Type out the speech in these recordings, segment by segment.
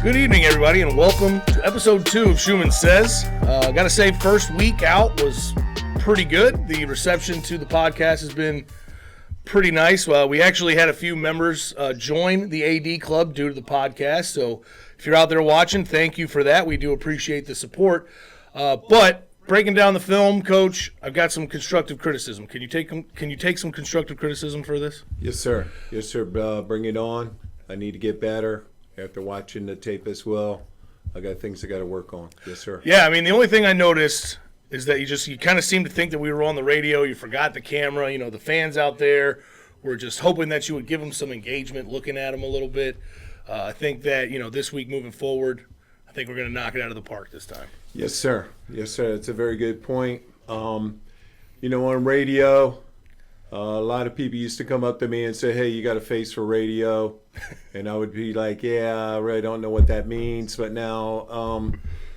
Good evening, everybody, and welcome to episode 2 of Shuman Says. Gotta say, first week out was pretty good. The reception to the podcast has been pretty nice. We actually had a few members join the AD Club due to the podcast, so if you're out there watching, thank you for that. We do appreciate the support. But breaking down the film, Coach, I've got some constructive criticism. Can you take some constructive criticism for this? Yes, sir. Yes, sir. Bring it on. I need to get better. After watching the tape as well, I got things I got to work on. Yes, sir. Yeah, I mean, the only thing I noticed is that you kind of seem to think that we were on the radio. You forgot the camera. You know, the fans out there were just hoping that you would give them some engagement, looking at them a little bit. I think that, this week moving forward, I think we're going to knock it out of the park this time. Yes, sir. Yes, sir. That's a very good point. On radio, a lot of people used to come up to me and say, hey, you got a face for radio. And I would be like, yeah, I really don't know what that means. But now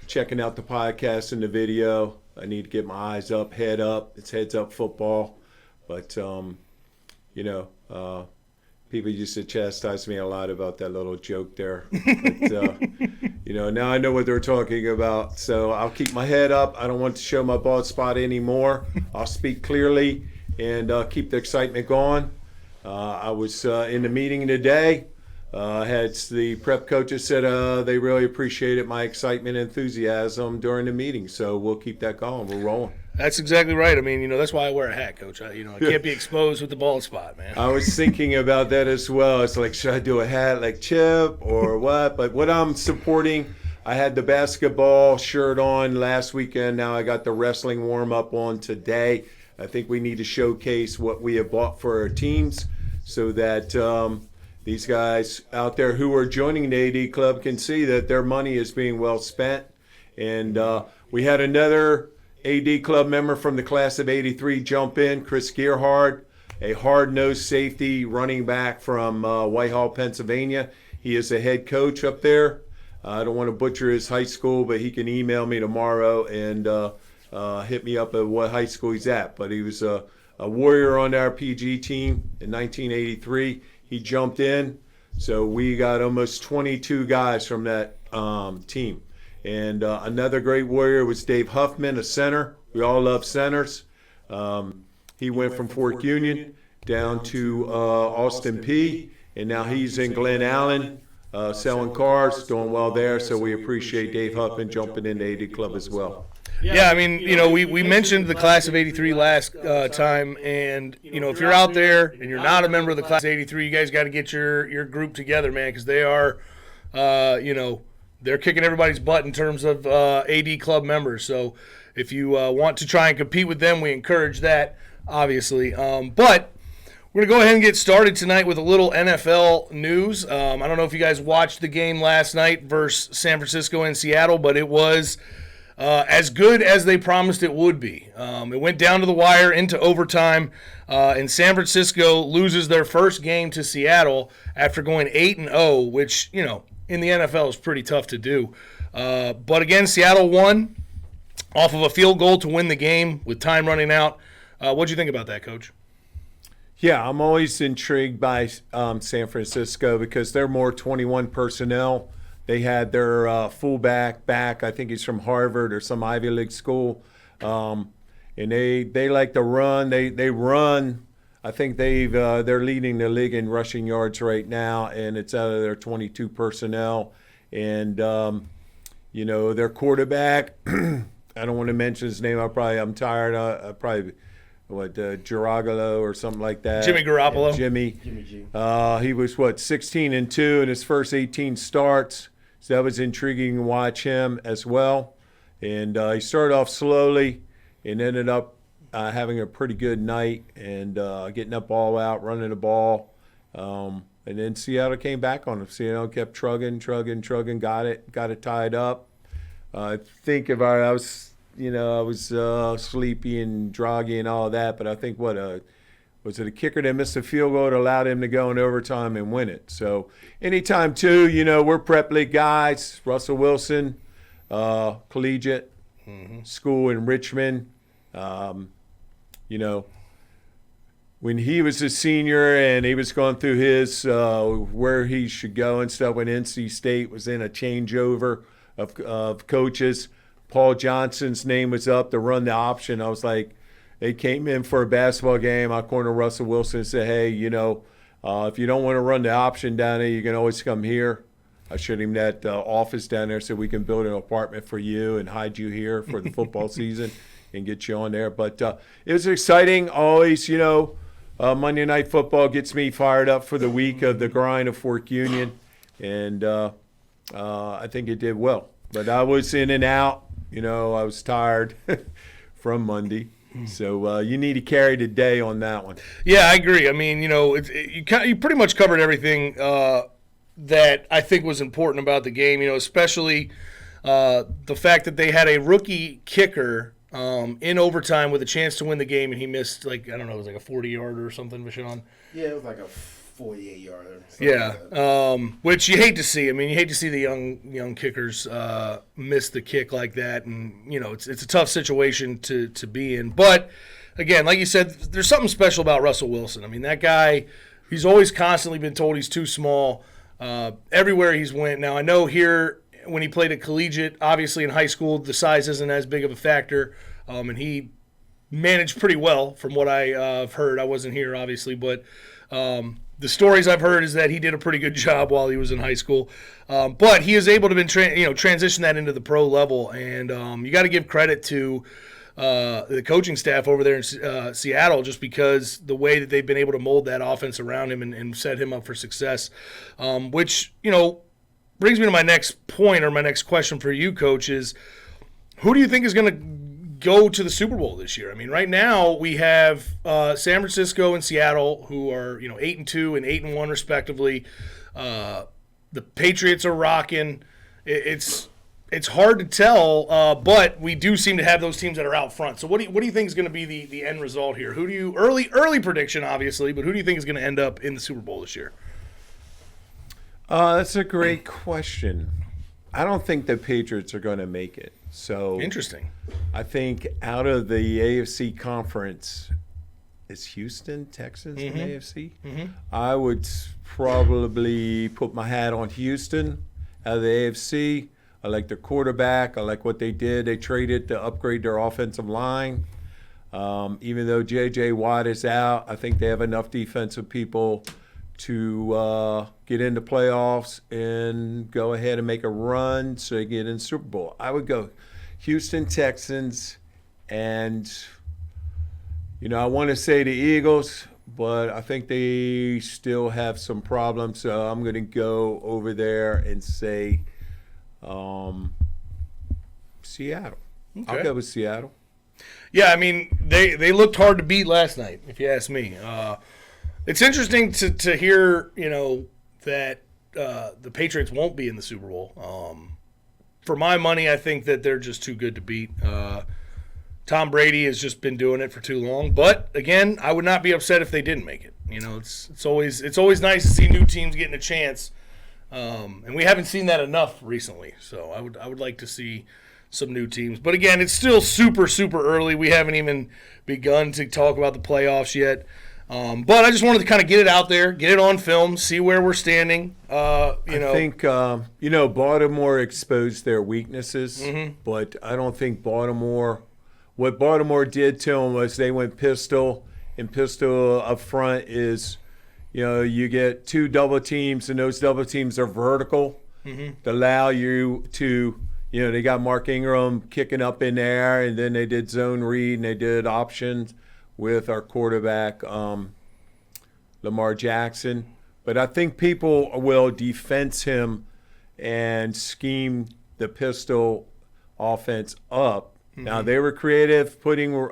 checking out the podcast and the video, I need to get my eyes up, head up. It's heads up football. But, people used to chastise me a lot about that little joke there. But, now I know what they're talking about. So I'll keep my head up. I don't want to show my bald spot anymore. I'll speak clearly and keep the excitement going. I was in the meeting today. Had the prep coaches said they really appreciated my excitement and enthusiasm during the meeting. So we'll keep that going. We're rolling. That's exactly right. I mean, that's why I wear a hat, Coach. I can't be exposed with the bald spot, man. I was thinking about that as well. It's like, should I do a hat like Chip or what? But what I'm supporting, I had the basketball shirt on last weekend. Now I got the wrestling warm-up on today. I think we need to showcase what we have bought for our teams so that these guys out there who are joining the AD Club can see that their money is being well spent. And we had another AD Club member from the class of '83 jump in, Chris Gerhard, a hard-nosed safety running back from Whitehall, Pennsylvania. He is a head coach up there. I don't want to butcher his high school, but he can email me tomorrow and hit me up at what high school he's at. But he was a Warrior on our PG team in 1983. He jumped in. So we got almost 22 guys from that team. And another great Warrior was Dave Huffman, a center. We all love centers. He went from Fort Union down to Austin P. And now he's in Glen Allen selling cars, doing well there. So we appreciate Dave Huffman jumping into AD Club as well. Yeah, I mean, we mentioned the class of '83 last time, and if you're out there and you're not a member of the class of '83, you guys got to get your group together, man, because they are, they're kicking everybody's butt in terms of AD Club members. So if you want to try and compete with them, we encourage that, obviously. But we're going to go ahead and get started tonight with a little NFL news. I don't know if you guys watched the game last night versus San Francisco and Seattle, but it was as good as they promised it would be. It went down to the wire into overtime, and San Francisco loses their first game to Seattle after going 8-0, which, in the NFL is pretty tough to do. But again, Seattle won off of a field goal to win the game with time running out. What'd you think about that, Coach? Yeah, I'm always intrigued by San Francisco because they're more 21 personnel. They had their fullback back. I think he's from Harvard or some Ivy League school. And they like to run. They run. I think they're leading the league in rushing yards right now, and it's out of their 22 personnel. And, their quarterback, I don't want to mention his name. I'm tired. Giragolo or something like that. Jimmy Garoppolo. Yeah, Jimmy G. He was, 16-2 in his first 18 starts. So that was intriguing to watch him as well. And he started off slowly and ended up having a pretty good night and getting that ball out, running the ball. And then Seattle came back on him. Seattle kept trugging, got it tied up. I think if I was sleepy and droggy and all of that, but I think was it a kicker that missed a field goal that allowed him to go in overtime and win it. So anytime, too, we're prep league guys. Russell Wilson, collegiate school in Richmond. when he was a senior and he was going through his where he should go and stuff, when NC State was in a changeover of coaches, Paul Johnson's name was up to run the option. I was like, they came in for a basketball game. I cornered Russell Wilson and said, hey, if you don't want to run the option down there, you can always come here. I showed him that office down there so we can build an apartment for you and hide you here for the football season and get you on there. But it was exciting. Always, Monday Night Football gets me fired up for the week of the grind of Fork Union. And I think it did well. But I was in and out. I was tired from Monday. So you need to carry the day on that one. Yeah, I agree. I mean, you pretty much covered everything that I think was important about the game, especially the fact that they had a rookie kicker in overtime with a chance to win the game, and he missed, it was like a 40-yarder or something, Vashon. Yeah, it was like a 48-yarder. Yeah, like which you hate to see. I mean, you hate to see the young kickers miss the kick like that, and it's a tough situation to be in. But again, like you said, there's something special about Russell Wilson. I mean, that guy, he's always constantly been told he's too small. Everywhere he's went. Now, I know here when he played at collegiate, obviously in high school, the size isn't as big of a factor, and he managed pretty well from what I've heard. I wasn't here, obviously, but the stories I've heard is that he did a pretty good job while he was in high school. But he is able to transition that into the pro level, and you got to give credit to the coaching staff over there in Seattle, just because the way that they've been able to mold that offense around him and set him up for success, which, brings me to my next point, or my next question for you, Coach, is who do you think is going to go to the Super Bowl this year? I mean, right now we have San Francisco and Seattle, who are 8-2 and 8-1 respectively. The Patriots are rocking. It's hard to tell, but we do seem to have those teams that are out front. So what do you think is going to be the end result here? Who do you early prediction, obviously, but who do you think is going to end up in the Super Bowl this year? That's a great question. I don't think the Patriots are going to make it. So interesting. I think out of the AFC conference, is Houston, Texans in the AFC? Mm-hmm. I would probably put my hat on Houston out of the AFC. I like their quarterback. I like what they did. They traded to upgrade their offensive line. Even though J.J. Watt is out, I think they have enough defensive people to get into playoffs and go ahead and make a run so they get in the Super Bowl. I would go Houston Texans, and, I want to say the Eagles, but I think they still have some problems. So I'm going to go over there and say Seattle. Okay. I'll go with Seattle. Yeah, I mean, they looked hard to beat last night, if you ask me. It's interesting to hear, that the Patriots won't be in the Super Bowl. For my money, I think that they're just too good to beat. Tom Brady has just been doing it for too long. But again, I would not be upset if they didn't make it. It's always nice to see new teams getting a chance, and we haven't seen that enough recently. So I would like to see some new teams. But again, it's still super, super early. We haven't even begun to talk about the playoffs yet. But I just wanted to kind of get it out there, get it on film, see where we're standing. I think, Baltimore exposed their weaknesses, but I don't think what Baltimore did to them was they went pistol, and pistol up front is, you get two double teams, and those double teams are vertical to allow you to, they got Mark Ingram kicking up in there, and then they did zone read, and they did options with our quarterback, Lamar Jackson. But I think people will defense him and scheme the pistol offense up. Now, they were creative putting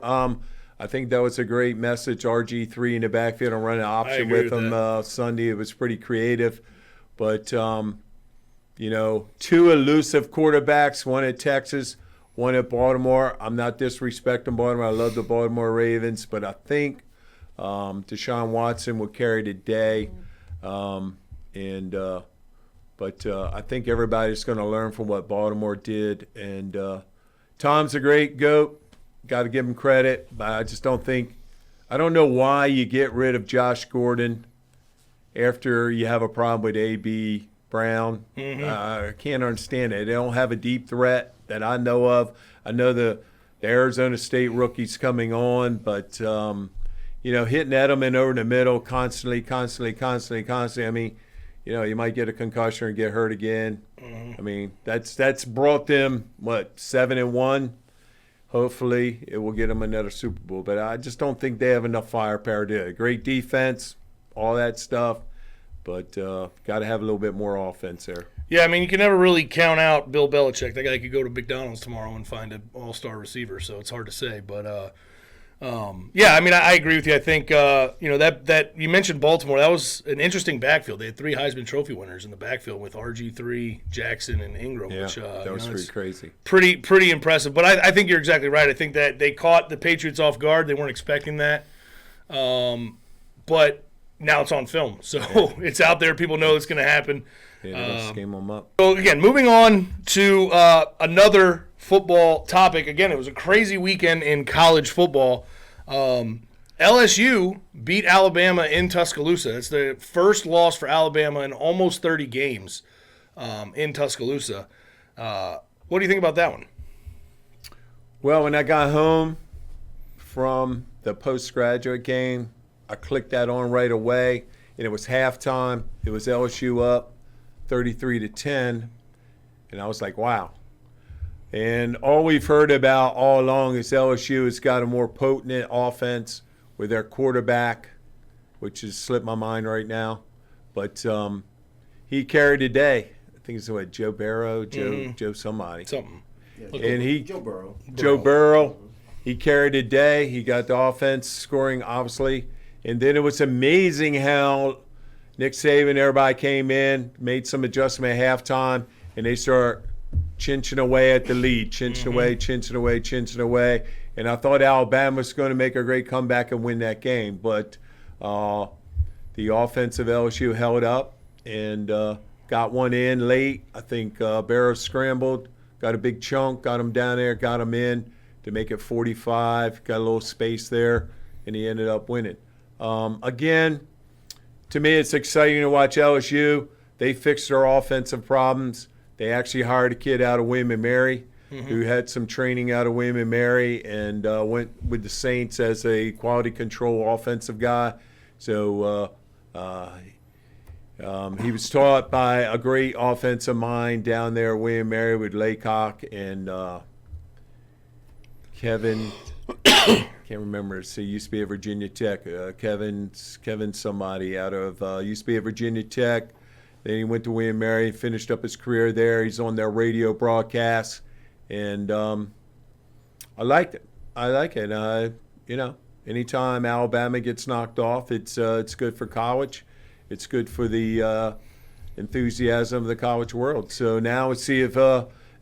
I think that was a great message, RG3 in the backfield and running an option with him Sunday. It was pretty creative. But, two elusive quarterbacks, one at Texas, one at Baltimore. I'm not disrespecting Baltimore. I love the Baltimore Ravens, but I think Deshaun Watson will carry the day. But I think everybody's going to learn from what Baltimore did. And Tom's a great GOAT. Got to give him credit, but I just don't think I don't know why you get rid of Josh Gordon after you have a problem with A.B. Brown. I can't understand it. They don't have a deep threat that I know of. I know the Arizona State rookie's coming on, but, hitting Edelman over in the middle constantly. I mean, you might get a concussion or get hurt again. I mean, that's brought them, 7-1? Hopefully it will get them another Super Bowl. But I just don't think they have enough firepower to do it. Great defense, all that stuff. But got to have a little bit more offense there. Yeah, I mean, you can never really count out Bill Belichick. That guy could go to McDonald's tomorrow and find an all-star receiver, so it's hard to say. But, I mean, I agree with you. I think, that you mentioned Baltimore. That was an interesting backfield. They had 3 Heisman Trophy winners in the backfield with RG3, Jackson, and Ingram. Yeah, which, that was pretty crazy. Pretty impressive. But I think you're exactly right. I think that they caught the Patriots off guard. They weren't expecting that. But now it's on film. So it's out there. People know it's going to happen. Yeah, scheme them up. So, again, moving on to another football topic. Again, it was a crazy weekend in college football. LSU beat Alabama in Tuscaloosa. It's the first loss for Alabama in almost 30 games in Tuscaloosa. What do you think about that one? Well, when I got home from the postgraduate game, I clicked that on right away, and it was halftime. It was LSU up 33-10, and I was like, wow. And all we've heard about all along is LSU has got a more potent offense with their quarterback, which has slipped my mind right now. But he carried the day. I think it's Joe Barrow, Joe somebody. Something. Yeah, And Joe Burrow. Joe Burrow, he carried the day. He got the offense scoring, obviously. And then it was amazing how Nick Saban, everybody came in, made some adjustment at halftime, and they start chinching away at the lead, chinching away. And I thought Alabama was going to make a great comeback and win that game. But the offensive LSU held up and got one in late. I think Barrow scrambled, got a big chunk, got him down there, got him in to make it 45, got a little space there, and he ended up winning. Again, to me, it's exciting to watch LSU. They fixed their offensive problems. They actually hired a kid out of William and Mary who had some training out of William and Mary and went with the Saints as a quality control offensive guy. So he was taught by a great offensive mind down there at William and Mary with Laycock and Kevin. Can't remember. So he used to be at Virginia Tech. Kevin somebody out of used to be at Virginia Tech. Then he went to William and Mary, finished up his career there. He's on their radio broadcast, and I liked it. Anytime Alabama gets knocked off, it's good for college. It's good for the enthusiasm of the college world. So now let's see if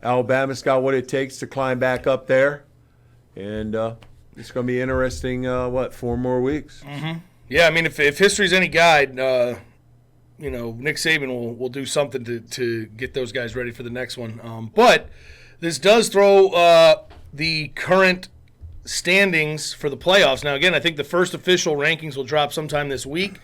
Alabama's got what it takes to climb back up there, and it's going to be interesting. 4 more weeks? Mm-hmm. Yeah, I mean, if history's any guide, Nick Saban will do something to get those guys ready for the next one. But this does throw the current standings for the playoffs. Now, again, I think the first official rankings will drop sometime this week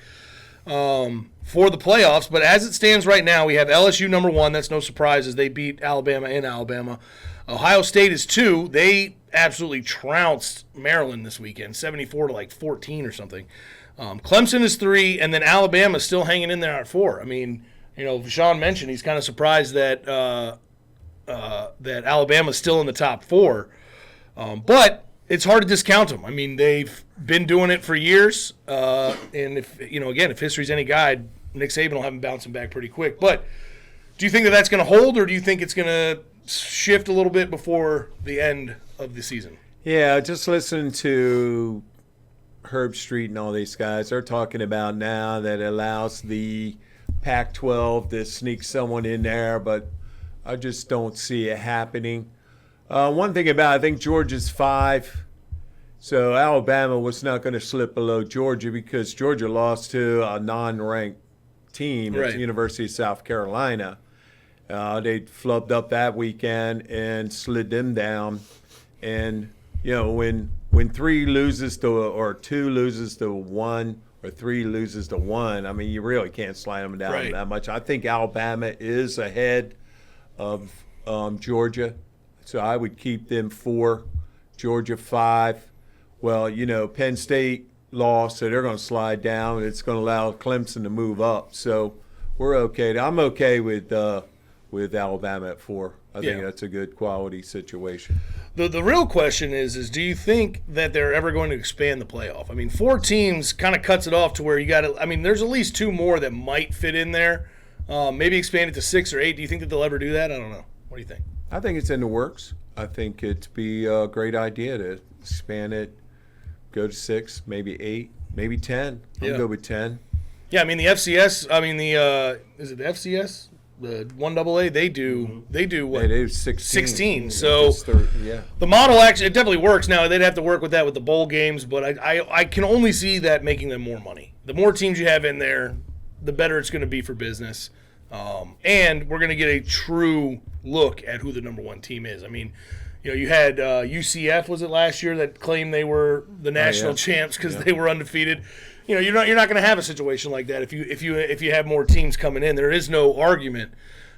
for the playoffs. But as it stands right now, we have LSU number 1. That's no surprise as they beat Alabama in Alabama. Ohio State is 2. They absolutely trounced Maryland this weekend, 74-14 or something. Clemson is 3, and then Alabama is still hanging in there at 4. I mean, Sean mentioned he's kind of surprised that that Alabama's still in the top 4. But it's hard to discount them. I mean, they've been doing it for years. And if history's any guide, Nick Saban will have them bouncing back pretty quick. But do you think that that's going to hold, or do you think it's going to shift a little bit before the end of the season? Yeah, just listen to Herb Street and all these guys. They're talking about now that it allows the Pac-12 to sneak someone in there, but I just don't see it happening. One thing I think Georgia's 5, so Alabama was not going to slip below Georgia because Georgia lost to a non-ranked team at the University of South Carolina. They flubbed up that weekend and slid them down. And, when when 3 loses to, or 2 loses to 1, or 3 loses to 1, I mean, you really can't slide them down Right. that much. I think Alabama is ahead of Georgia, so I would keep them 4, Georgia 5. Well, Penn State lost, so they're going to slide down, and it's going to allow Clemson to move up. So we're okay. I'm okay with Alabama at 4. I think that's a good quality situation. The real question is do you think that they're ever going to expand the playoff? I mean, 4 teams kind of cuts it off to where you got to – I mean, there's at least 2 more that might fit in there. Maybe expand it to 6 or 8. Do you think that they'll ever do that? I don't know. What do you think? I think it's in the works. I think it'd be a great idea to expand it, go to 6, maybe 8, maybe 10. I'm good with 10. Yeah, I mean, the FCS – I mean, is it the FCS? The 1AA, they do what? They do 16. 16. So yeah. The model actually, it definitely works. Now, they'd have to work with that with the bowl games, but I can only see that making them more money. The more teams you have in there, the better it's going to be for business. And we're going to get a true look at who the number 1 team is. I mean, you had UCF, was it last year, that claimed they were the national champs because they were undefeated. You're not going to have a situation like that if you have more teams coming in. There is no argument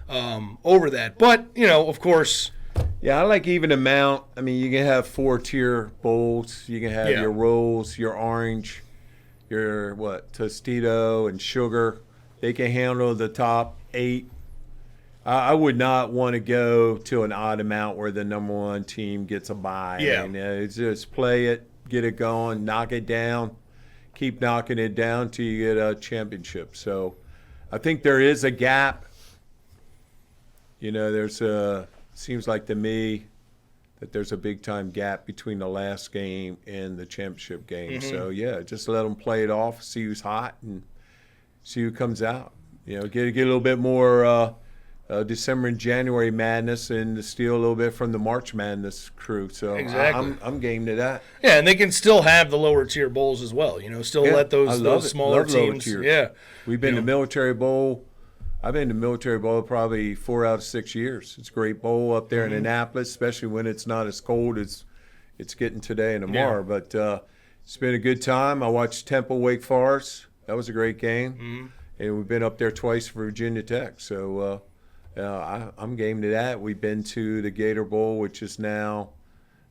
over that. But of course. Yeah, I like even amount. I mean, you can have 4-tier bowls. You can have your rolls, your orange, your Tostito and sugar. They can handle the top 8. I would not want to go to an odd amount where the number 1 team gets a bye. Yeah. I mean, it's just play it, get it going, knock it down. Keep knocking it down till you get a championship. So I think there is a gap. Seems like to me that there's a big-time gap between the last game and the championship game. Mm-hmm. So, just let them play it off, see who's hot, and see who comes out. Get a little bit more December and January madness and to steal a little bit from the March Madness crew. So exactly. I'm game to that. Yeah, and they can still have the lower tier bowls as well. Still let those smaller teams. Yeah, we've been to Military Bowl. I've been to Military Bowl probably 4 out of 6 years. It's a great bowl up there in Annapolis, especially when it's not as cold as it's getting today and tomorrow. Yeah. But it's been a good time. I watched Temple Wake Forest. That was a great game. And we've been up there twice for Virginia Tech. So I'm game to that. We've been to the Gator Bowl, which is now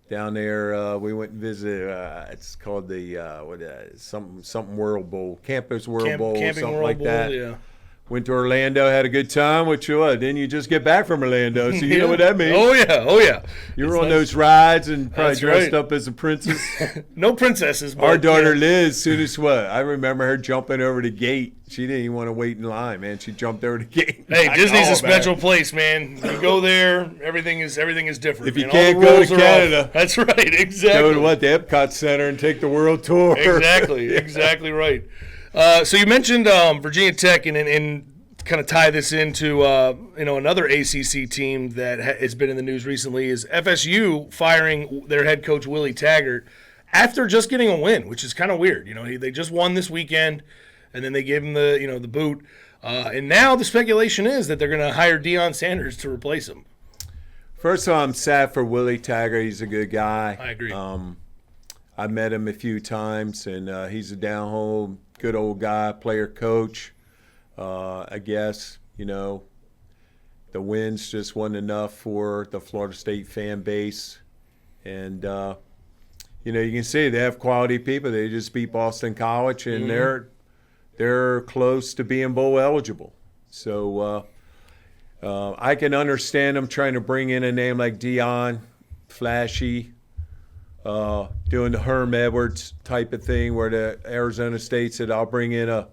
down there. We went and visited. It's called the something World Bowl, Campus World Bowl, Camping something World like Bowl, that. Yeah. Went to Orlando, had a good time. Then you just get back from Orlando, so you know what that means. Oh yeah. You were on those rides and probably That's dressed right. up as a princess. No princesses. But, Our daughter Liz, soon as I remember her jumping over the gate. She didn't even want to wait in line, man. She jumped over the gate. Hey, Like, Disney's a man. special place, man. You go there, everything is different. If you man. can't All the go rules to are Canada, off. That's right, exactly. Go to the Epcot Center and take the world tour. Exactly right. So you mentioned Virginia Tech and kind of tie this into another ACC team that has been in the news recently is FSU firing their head coach Willie Taggart after just getting a win, which is kind of weird. They just won this weekend, and then they gave him the boot, and now the speculation is that they're going to hire Deion Sanders to replace him. First of all, I'm sad for Willie Taggart. He's a good guy. I agree. I met him a few times, and he's a down-home, good old guy, player coach. I guess, the wins just wasn't enough for the Florida State fan base. And, you can see they have quality people. They just beat Boston College, and they're close to being bowl eligible. So I can understand them trying to bring in a name like Deion, flashy, doing the Herm Edwards type of thing where the Arizona State said, I'll bring in a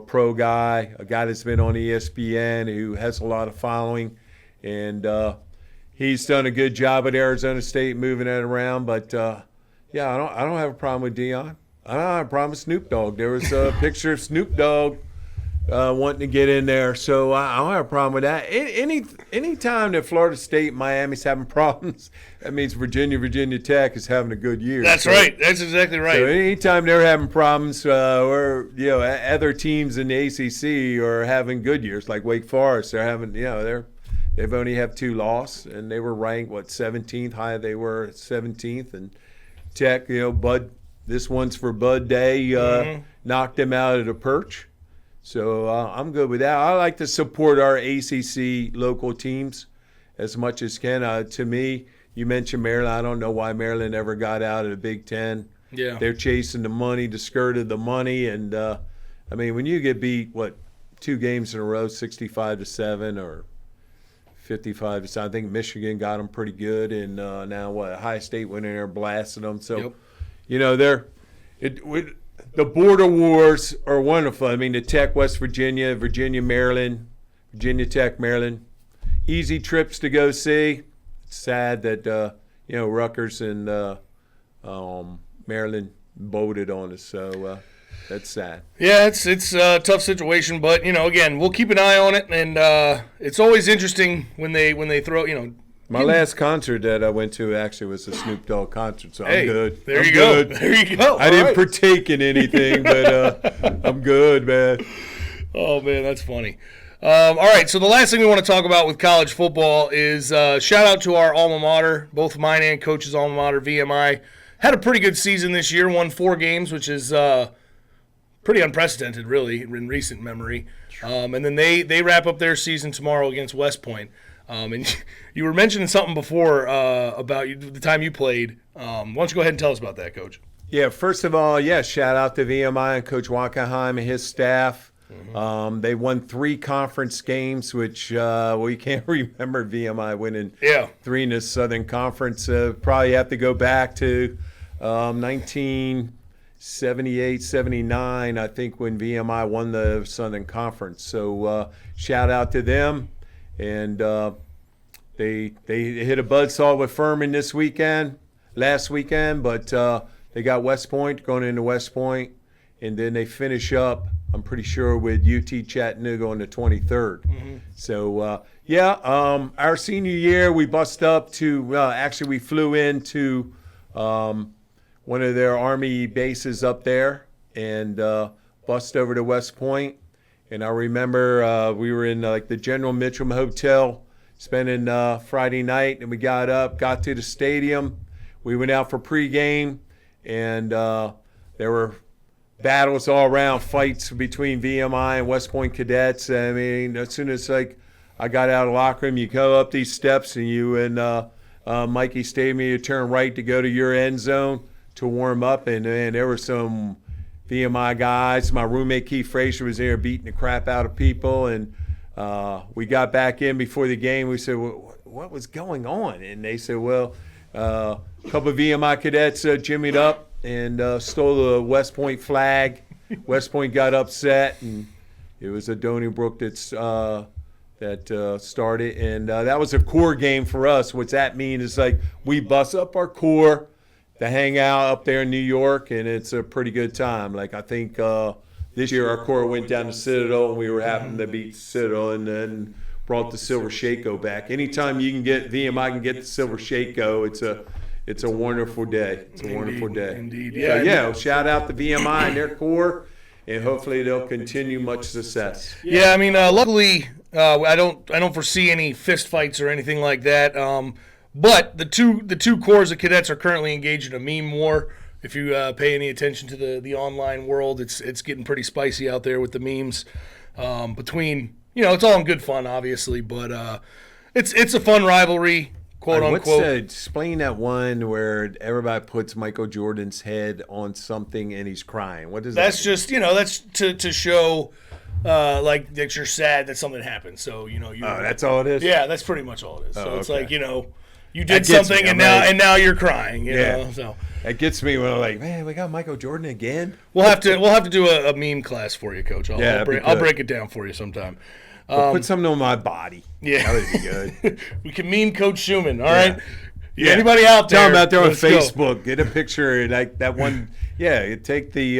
pro guy, a guy that's been on ESPN who has a lot of following. And he's done a good job at Arizona State moving it around. But, I don't have a problem with Deion. I don't have a problem with Snoop Dogg. There was a picture of Snoop Dogg wanting to get in there. So I don't have a problem with that. Any time that Florida State, Miami's having problems, that means Virginia Tech is having a good year. That's right. That's exactly right. So anytime they're having problems, or other teams in the ACC are having good years, like Wake Forest, they're having they've only have 2 losses, and they were ranked 17th, high they were 17th, and Tech, Bud. This one's for Bud Day. Knocked him out of the perch. So I'm good with that. I like to support our ACC local teams as much as can. To me, you mentioned Maryland. I don't know why Maryland ever got out of the Big Ten. Yeah. They're chasing the money, the skirt of the money. And, when you get beat, 2 games in a row, 65-7 or 55-7. I think Michigan got them pretty good. And now, Ohio State went in there and blasted them. So, Yep. the border wars are wonderful. The Tech, West Virginia, Maryland, Virginia Tech, Maryland. Easy trips to go see. It's sad that, Rutgers and Maryland voted on us. So that's sad. Yeah, it's a tough situation, but, again, we'll keep an eye on it. And it's always interesting when they throw, My last concert that I went to actually was a Snoop Dogg concert, so I'm good. There you go. There you go. I didn't partake in anything, but I'm good, man. Oh, man, that's funny. All right, so the last thing we want to talk about with college football is shout out to our alma mater, both mine and Coach's alma mater, VMI. Had a pretty good season this year, won 4 games, which is pretty unprecedented, really, in recent memory. And then they wrap up their season tomorrow against West Point. And you were mentioning something before about the time you played. Why don't you go ahead and tell us about that, Coach? Yeah, first of all, shout out to VMI and Coach Wackenheim and his staff. They won 3 conference games, which we can't remember VMI winning 3 in the Southern Conference. Probably have to go back to 1978, 79, I think, when VMI won the Southern Conference. So shout out to them. And they hit a buzzsaw with Furman last weekend, but they got West Point going into West Point, and then they finish up, I'm pretty sure, with UT Chattanooga on the 23rd. So, our senior year, we bust up to, actually we flew into one of their Army bases up there and bust over to West Point. And I remember we were in the General Mitchell Hotel spending Friday night, and we got to the stadium. We went out for pregame, and there were battles all around, fights between VMI and West Point cadets. As soon as I got out of the locker room, you go up these steps, and you and Mikey Stamey, you turn right to go to your end zone to warm up, and there were some VMI guys. My roommate Keith Frazier was there beating the crap out of people, and we got back in before the game. We said, well, what was going on? And they said, well, a couple of VMI cadets jimmied up and stole the West Point flag. West Point got upset, and it was a Donnybrook that started. And that was a core game for us. What's that mean is we bust up our core to hang out up there in New York, and it's a pretty good time. I think this year our core went down to Citadel, and we were happy to beat Citadel, and then brought the Silver Shako back. Anytime you can get VMI can get the Silver Shako, it's a wonderful day. It's a wonderful day. Indeed. So, shout out to VMI and their core, and hopefully they'll continue much success. Yeah, luckily I don't foresee any fist fights or anything like that. But the two corps of cadets are currently engaged in a meme war. If you pay any attention to the online world, it's getting pretty spicy out there with the memes. Between it's all in good fun, obviously, but it's a fun rivalry, quote unquote. Explain that one where everybody puts Michael Jordan's head on something and he's crying. What is that? That's just that's to show that you're sad that something happened. So that's all it is. Yeah, that's pretty much all it is. So okay. it's you did something and now you're crying. You know, so that gets me when I'm man, we got Michael Jordan again. We'll have to do a meme class for you, Coach. I'll break it down for you sometime. Put something on my body. Yeah, that would be good. We can meme Coach Shuman. All right. Yeah. Anybody out there? Tell him out there on Facebook. Go. Get a picture like that one. Yeah, take the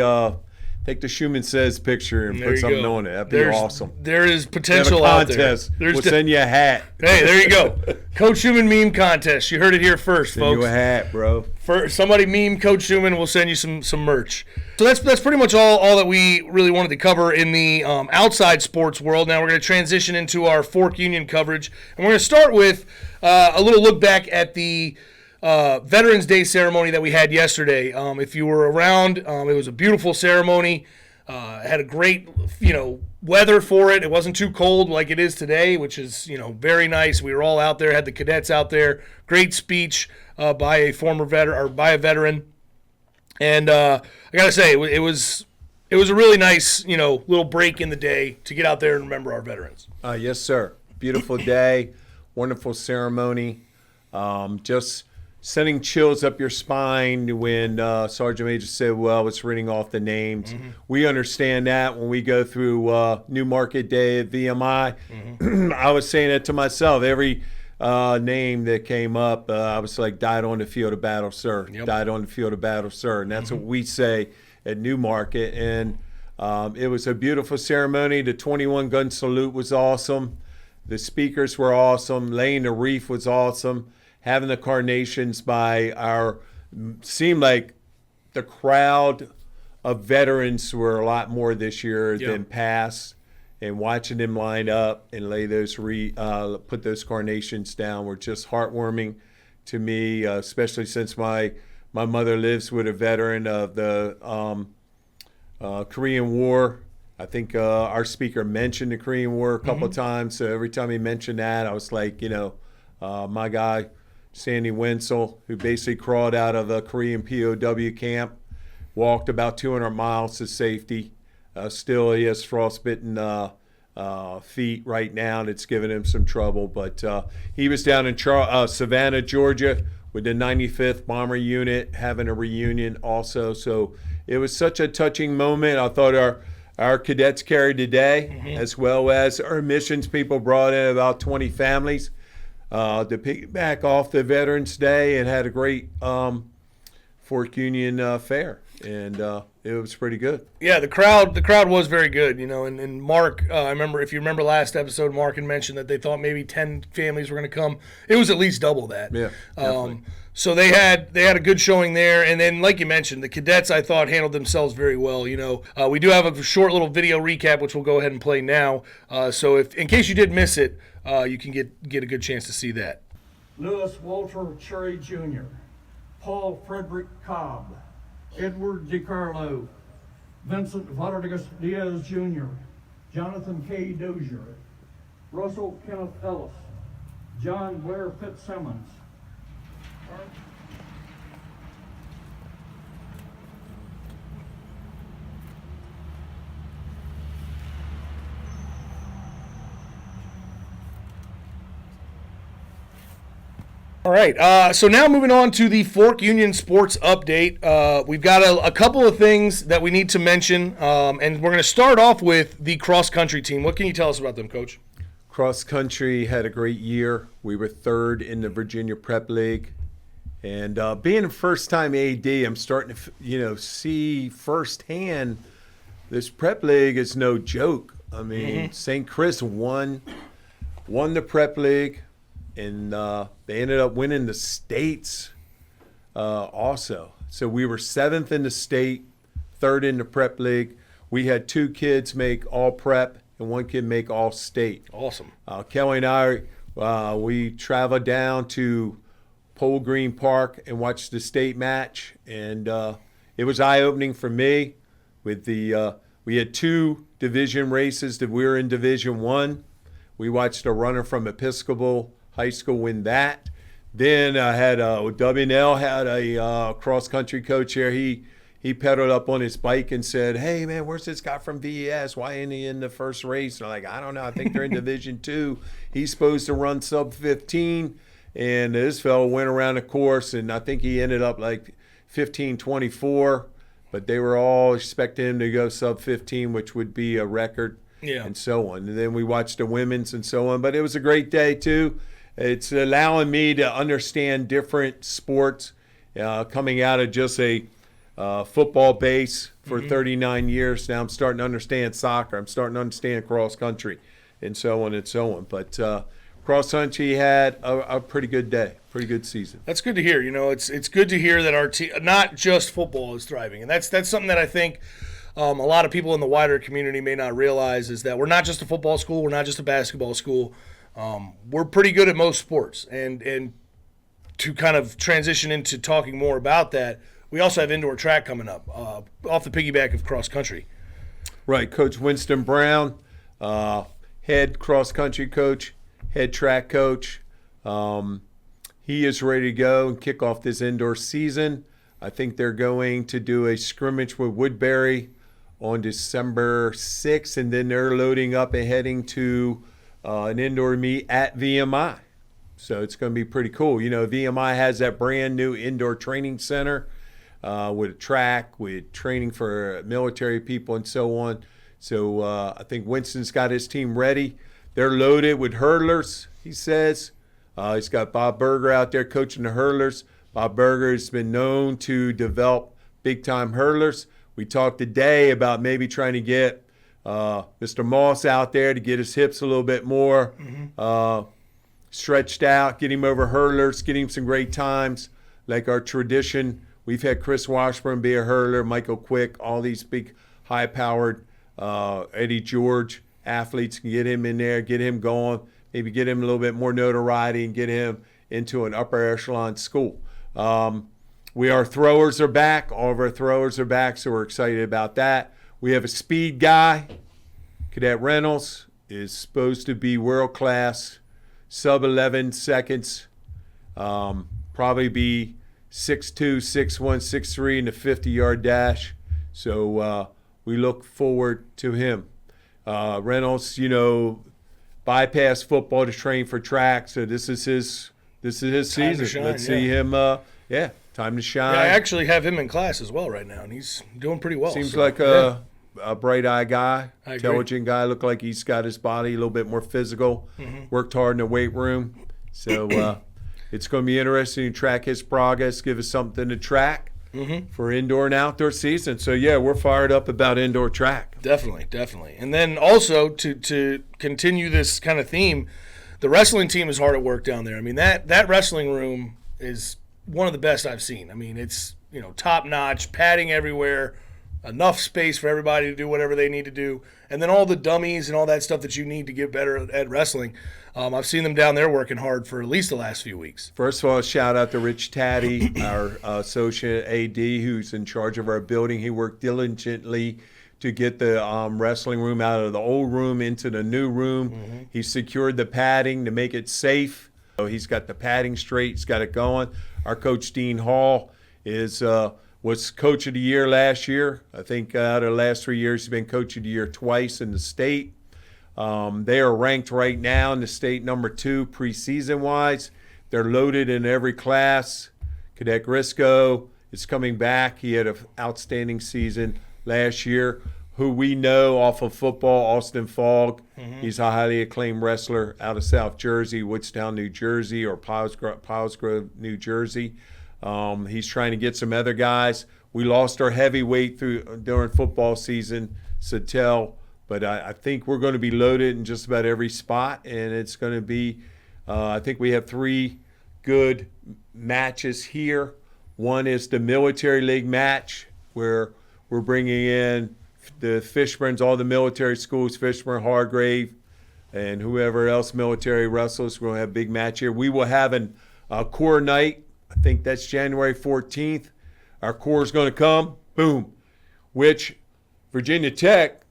Shuman Says picture and put something on it. That'd be awesome. There is potential out there. We'll send you a hat. Hey, there you go. Coach Shuman meme contest. You heard it here first, folks. Send you a hat, bro. Somebody meme Coach Shuman, we'll send you some merch. So that's pretty much all that we really wanted to cover in the outside sports world. Now we're going to transition into our Fork Union coverage, and we're going to start with a little look back at the Veterans Day ceremony that we had yesterday. If you were around, it was a beautiful ceremony. Had a great, weather for it. It wasn't too cold like it is today, which is, very nice. We were all out there, had the cadets out there. Great speech by a former veteran or by a veteran. And I got to say, it was a really nice, little break in the day to get out there and remember our veterans. Yes, sir. Beautiful day, wonderful ceremony. Just sending chills up your spine when Sergeant Major said, well, it's reading off the names. Mm-hmm. We understand that when we go through New Market Day at VMI. Mm-hmm. I was saying it to myself. Every name that came up, I was like, died on the field of battle, sir. Yep. Died on the field of battle, sir. And that's what we say at New Market. And it was a beautiful ceremony. The 21-gun salute was awesome. The speakers were awesome. Laying the wreath was awesome. Having the carnations by seemed like the crowd of veterans were a lot more this year than past. And watching them line up and lay those put those carnations down were just heartwarming to me, especially since my mother lives with a veteran of the Korean War. I think our speaker mentioned the Korean War a couple of times. So every time he mentioned that, I was like, my guy, Sandy Wenzel, who basically crawled out of a Korean POW camp, walked about 200 miles to safety. Still, he has frostbitten feet right now, and it's giving him some trouble. But he was down in Savannah, Georgia, with the 95th Bomber Unit, having a reunion also. So it was such a touching moment. I thought our cadets carried the day, as well as our missions people brought in about 20 families to piggyback off the Veterans Day and had a great Fork Union fair. And it was pretty good. Yeah, the crowd was very good, and Mark, I remember, if you remember last episode, Mark had mentioned that they thought maybe 10 families were going to come. It was at least double that. Yeah, so they had a good showing there, and then like you mentioned, the cadets I thought handled themselves very well. We do have a short little video recap which we'll go ahead and play now. So if in case you did miss it, you can get a good chance to see that. Lewis Walter Cherry Jr., Paul Frederick Cobb, Edward DiCarlo, Vincent Vargas Diaz Jr., Jonathan K. Dozier, Russell Kenneth Ellis, John Blair Fitzsimmons. All right, so now moving on to the Fork Union Sports Update. We've got a couple of things that we need to mention, and we're going to start off with the cross-country team. What can you tell us about them, Coach? Cross-country had a great year. We were third in the Virginia Prep League. And being a first-time AD, I'm starting to, see firsthand this Prep League is no joke. I mean, St. Chris won the Prep League. And they ended up winning the states also. So we were 7th in the state, 3rd in the prep league. We had 2 kids make all prep and 1 kid make all state. Awesome. Kelly and I, we traveled down to Pole Green Park and watched the state match. And it was eye-opening for me. With we had 2 division races that we were in Division 1. We watched a runner from Episcopal High School win that. Then I had WNL had a cross-country coach here. He pedaled up on his bike and said, hey, man, where's this guy from VES? Why ain't he in the first race? And I'm like, I don't know. I think they're in Division 2. He's supposed to run sub-15. And this fellow went around the course, and I think he ended up like 15:24. But they were all expecting him to go sub-15, which would be a record, and so on. And then we watched the women's and so on. But it was a great day, too. It's allowing me to understand different sports, coming out of just a football base for 39 years. Now I'm starting to understand soccer. I'm starting to understand cross country, and so on and so on. But cross country had a pretty good day, pretty good season. That's good to hear. It's good to hear that our team, not just football, is thriving, and that's something that I think a lot of people in the wider community may not realize, is that we're not just a football school, we're not just a basketball school. We're pretty good at most sports, and to kind of transition into talking more about that, we also have indoor track coming up off the piggyback of cross country. Right, Coach Winston Brown, head cross-country coach, head track coach. He is ready to go and kick off this indoor season. I think they're going to do a scrimmage with Woodbury on December 6th, and then they're loading up and heading to an indoor meet at VMI. So it's going to be pretty cool. You know, VMI has that brand new indoor training center with a track, with training for military people and so on. So I think Winston's got his team ready. They're loaded with hurdlers, he says. He's got Bob Berger out there coaching the hurdlers. Bob Berger has been known to develop big-time hurdlers. We talked today about maybe trying to get Mr. Moss out there to get his hips a little bit more stretched out, get him over hurdlers, get him some great times. Like our tradition, we've had Chris Washburn be a hurdler, Michael Quick, all these big, high-powered Eddie George athletes can get him in there, get him going, maybe get him a little bit more notoriety and get him into an upper echelon school. Our throwers are back. All of our throwers are back, so we're excited about that. We have a speed guy. Cadet Reynolds is supposed to be world-class, sub 11 seconds, probably be 6'2", 6'1", 6'3" in the 50-yard dash. So we look forward to him. Reynolds, bypass football to train for track, so this is his season. Shine, Let's see him. Time to shine. Yeah, I actually have him in class as well right now, and he's doing pretty well. Seems like a bright-eyed guy, I agree. intelligent guy. Look like he's got his body a little bit more physical. Worked hard in the weight room. So it's going to be interesting to track his progress, give us something to track for indoor and outdoor season. So, yeah, we're fired up about indoor track. Definitely. And then also to continue this kind of theme, the wrestling team is hard at work down there. I mean, that wrestling room is one of the best I've seen. I mean, it's, top-notch, padding everywhere, enough space for everybody to do whatever they need to do, and then all the dummies and all that stuff that you need to get better at wrestling. I've seen them down there working hard for at least the last few weeks. First of all, shout out to Rich Taddy, our associate AD, who's in charge of our building. He worked diligently to get the wrestling room out of the old room into the new room. He secured the padding to make it safe. So he's got the padding straight. He's got it going. Our coach, Dean Hall, was Coach of the Year last year. I think out of the last 3 years, he's been Coach of the Year twice in the state. They are ranked right now in the state number 2 preseason-wise. They're loaded in every class. Cadet Grisco is coming back. He had an outstanding season last year. Who we know off of football, Austin Fogg. He's a highly acclaimed wrestler out of South Jersey, Woodstown, New Jersey, or Pilesgrove, New Jersey. He's trying to get some other guys. We lost our heavyweight during football season, Sattel, but I think we're going to be loaded in just about every spot, and it's going to be I think we have 3 good matches here. One is the military league match where we're bringing in the Fishburns, all the military schools, Fishburn, Hargrave, and whoever else military wrestlers. We're going to have a big match here. We will have a core night. I think that's January 14th. Our core is going to come, boom, which Virginia Tech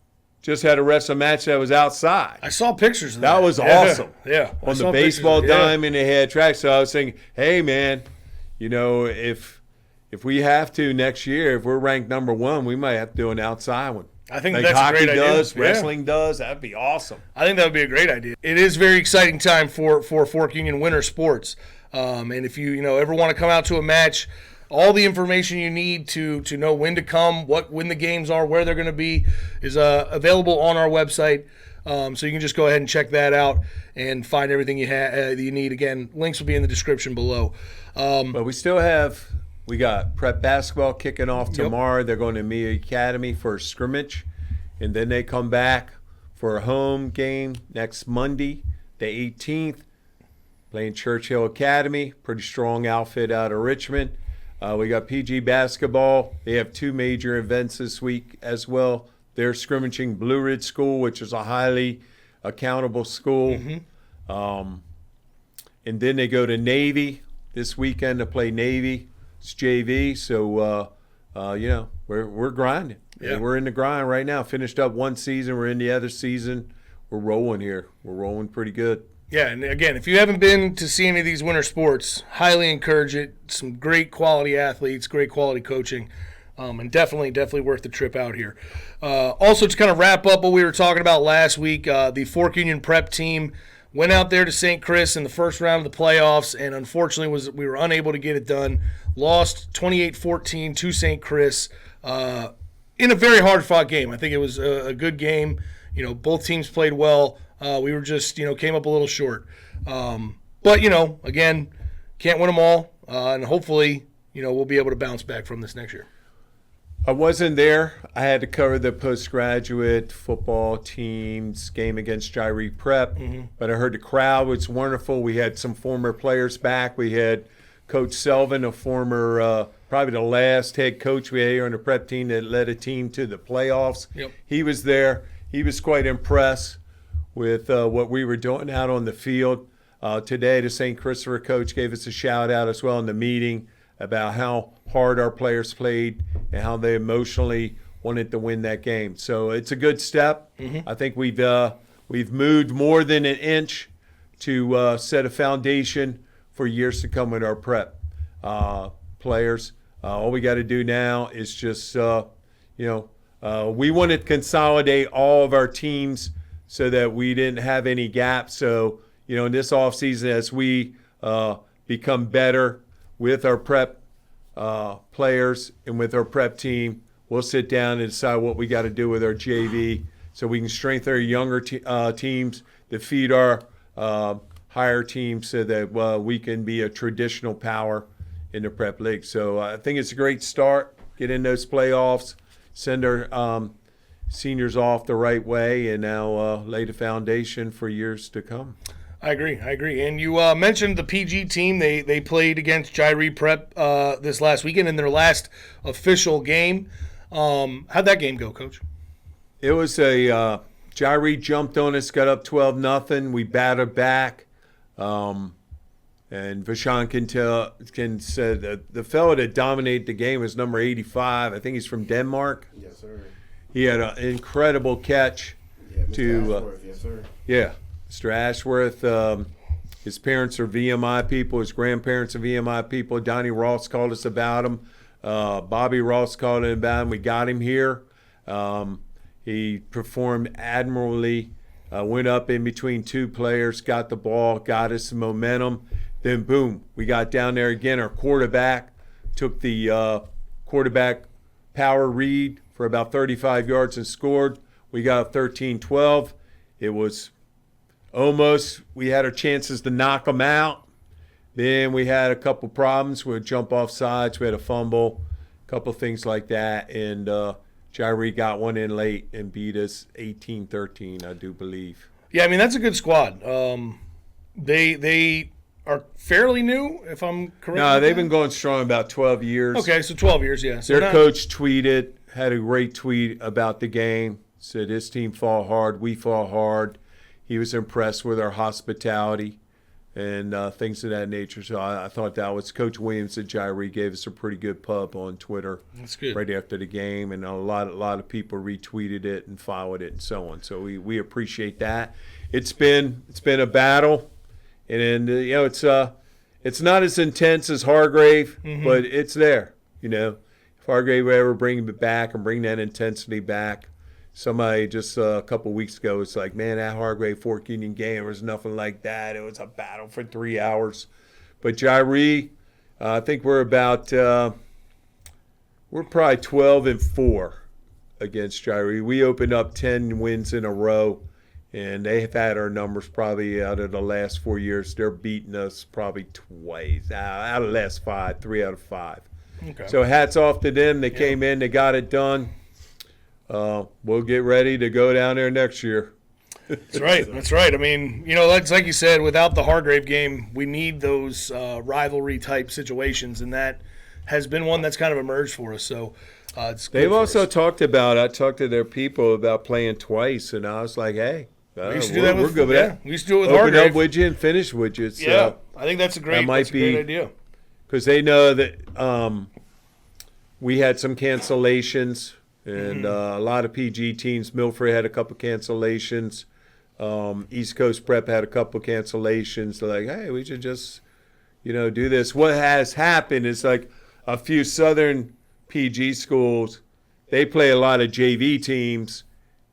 just had a wrestling match that was outside. I saw pictures of that. That was awesome. Yeah. On the baseball diamond, they had track. So I was thinking, hey, man, if we have to next year, if we're ranked number 1, we might have to do an outside one. I think like that's hockey a great does, idea. wrestling does. That'd be awesome. I think that would be a great idea. It is very exciting time for Fork Union winter sports. And if you ever want to come out to a match, all the information you need to know when to come, when the games are, where they're going to be, is available on our website. So you can just go ahead and check that out and find everything you need. Again, links will be in the description below. But we got prep basketball kicking off tomorrow. They're going to Mia Academy for a scrimmage, and then they come back for a home game next Monday, the 18th, playing Churchill Academy. Pretty strong outfit out of Richmond. We got PG basketball. They have 2 major events this week as well. They're scrimmaging Blue Ridge School, which is a highly accountable school. And then they go to Navy this weekend to play Navy. It's JV, so we're grinding. Yeah. We're in the grind right now. Finished up one season. We're in the other season. We're rolling here. We're rolling pretty good. Yeah, and again, if you haven't been to see any of these winter sports, highly encourage it. Some great quality athletes, great quality coaching, and definitely worth the trip out here. Also, to kind of wrap up what we were talking about last week, the Fork Union Prep team went out there to St. Chris in the first round of the playoffs, and unfortunately we were unable to get it done. Lost 28-14 to St. Chris in a very hard-fought game. I think it was a good game. Both teams played well. We were just, came up a little short. But, again, can't win them all, and hopefully, we'll be able to bounce back from this next year. I wasn't there. I had to cover the postgraduate football team's game against Jyree Prep, but I heard the crowd was wonderful. We had some former players back. We had Coach Selvin, a former, probably the last head coach we had here on the prep team that led a team to the playoffs. Yep. He was there. He was quite impressed with what we were doing out on the field. Today, the St. Christopher coach gave us a shout-out as well in the meeting about how hard our players played and how they emotionally wanted to win that game. So it's a good step. I think we've moved more than an inch to set a foundation for years to come with our prep players. All we got to do now is just, we want to consolidate all of our teams so that we didn't have any gaps. So, in this offseason, as we become better with our prep players and with our prep team, we'll sit down and decide what we got to do with our JV so we can strengthen our younger teams to feed our higher teams so that we can be a traditional power in the prep league. So I think it's a great start. Get in those playoffs, send our seniors off the right way, and now lay the foundation for years to come. I agree. And you mentioned the PG team. They played against Jyree Prep this last weekend in their last official game. How'd that game go, Coach? It was Jyree jumped on us, got up 12-0. We battered back. And Vashon can said the fellow that dominated the game was number 85. I think he's from Denmark. Yes, sir. He had an incredible catch. Yeah, Mr. To Ashworth, yes, sir. Yeah, Mr. Ashworth. His parents are VMI people. His grandparents are VMI people. Donnie Ross called us about him. Bobby Ross called him about him. We got him here. He performed admirably. Went up in between two players, got the ball, got us some momentum. Then, boom, we got down there again. Our quarterback took the quarterback power read for about 35 yards and scored. We got up 13-12. It was almost, we had our chances to knock them out. Then we had a couple problems with jump off sides. We had a fumble, a couple things like that. And Jyree got one in late and beat us 18-13, I do believe. Yeah, I mean, that's a good squad. They are fairly new, if I'm correct. No, they've been going strong about 12 years. Okay, so 12 years, yeah. So Their coach tweeted, had a great tweet about the game, said this team fought hard, we fought hard. He was impressed with our hospitality and things of that nature. So I thought that was Coach Williams at Jyree gave us a pretty good pub on Twitter. That's good. Right after the game, and a lot of people retweeted it and followed it and so on. So we appreciate that. It's been a battle, and it's not as intense as Hargrave, but it's there. If Hargrave would ever bring it back and bring that intensity back. Somebody just a couple weeks ago was like, man, that Hargrave Fork Union game was nothing like that. It was a battle for 3 hours. But Jyree, I think we're about we're probably 12-4 against Jyree. We opened up 10 wins in a row, and they have had our numbers probably out of the last 4 years. They're beating us probably twice. Out of the last 5, 3 out of 5. Okay. So hats off to them. They came in, they got it done. We'll get ready to go down there next year. That's right. I mean, that's like you said, without the Hargrave game, we need those rivalry-type situations, and that has been one that's kind of emerged for us. So it's good. They've also talked about, I talked to their people about playing twice, and I was like, hey, we used to do that we're good with that. We used to do it with Open Hargrave. up with you and finish with you. So yeah, I think that's a great idea. because they know that we had some cancellations, and a lot of PG teams. Milford had a couple cancellations. East Coast Prep had a couple cancellations. They're like, hey, we should just, do this. What has happened is like a few Southern PG schools, they play a lot of JV teams,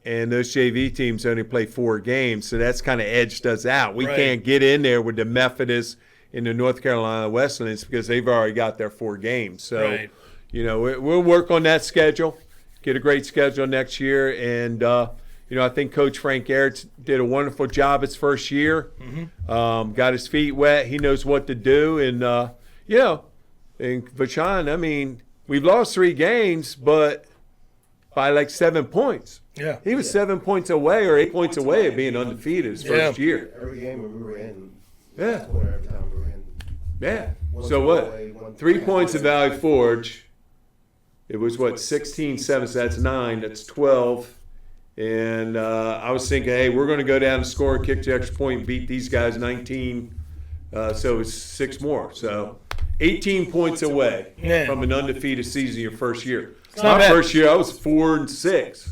and those JV teams only play 4 games. So that's kind of edged us out. We can't get in there with the Methodists and the North Carolina Wesleyan's because they've already got their 4 games. So, we'll work on that schedule, get a great schedule next year. And, I think Coach Frank Ertz did a wonderful job his first year. Got his feet wet. He knows what to do. And, and Vachon, I mean, we've lost 3 games, but by like 7 points. Yeah. He was 7 points away or 8 points away of being undefeated his first year. Every game we were in. Yeah. Every time we were in. Yeah. So what? 3 points at Valley Forge. It was 16-7, so that's 9. That's 12. And I was thinking, hey, we're going to go down and score, kick the extra point, beat these guys 19. So it's 6 more. So 18 points away from an undefeated season your first year. My first year, I was 4-6.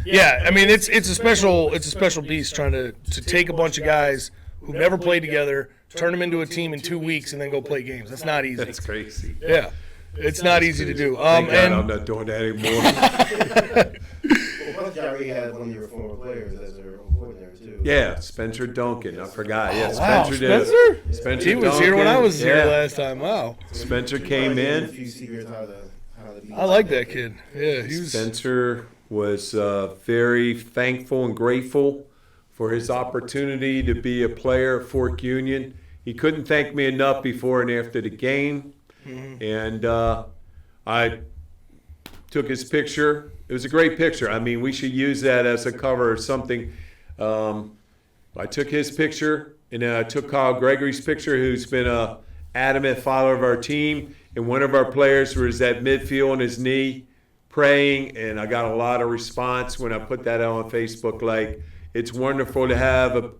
Yeah, I mean it's a special beast trying to take a bunch of guys who've never played together, turn them into a team in 2 weeks, and then go play games. That's not easy. That's crazy. Yeah, it's not easy to do. Thank God I'm not doing that anymore. Well, Gary had one of your former players as their coordinator too. Yeah, Spencer Duncan. I forgot. Yeah, Wow, Spencer did. Spencer? Spencer He was here when I was here yeah. last time. Wow, Spencer came A in. few secrets how to beat I like that kid. Yeah, he was. Spencer was very thankful and grateful for his opportunity to be a player at Fork Union. He couldn't thank me enough before and after the game. And I took his picture. It was a great picture. I mean, we should use that as a cover or something. I took his picture, and then I took Kyle Gregory's picture, who's been a adamant follower of our team. And one of our players was at midfield on his knee praying, and I got a lot of response when I put that out on Facebook. Like, it's wonderful to have a